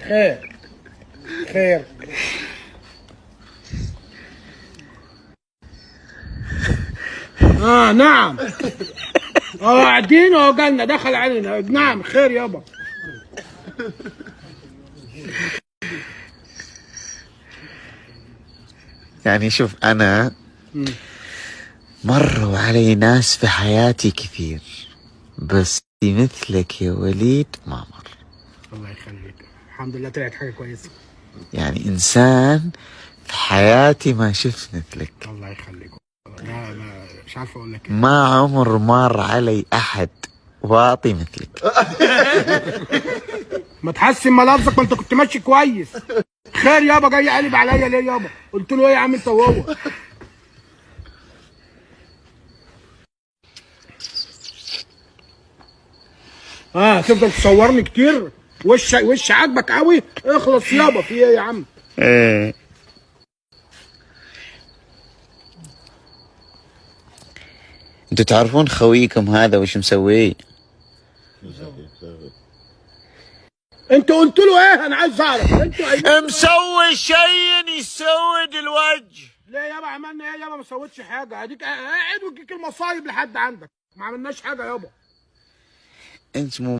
خير خير. نعم. قاعدين اهو، جالنا دخل علينا. نعم خير يابا. يعني شوف أنا مروا علي ناس في حياتي كثير، بس مثلك يا وليد ما مر. الله يخليك، الحمد لله طلعت حاجة كويسة. يعني إنسان في حياتي ما شفت مثلك. الله يخليك. لا مش عارف أقول لك إيه. ما عمر مر علي أحد واطي مثلك. ما تحسن ملابسك، ما أنت كنت ماشي كويس. خير يابا، جاي قالب عليا ليه يابا؟ قلت له إيه يا عم أنت وهو؟ تفضل تصورني كتير؟ وش عاجبك قوي؟ اخلص يابا، في ايه يا عم؟ انتوا تعرفون خويكم هذا وش مسوي؟ انت قلت له ايه؟ انا عايز اعرف. انتوا مسوي شيء يسود الوجه. ليه يابا؟ عملنا ايه يابا؟ ما سويتش حاجه. اديك قاعد وتجيك المصايب لحد عندك. ما عملناش حاجه يابا. انت مو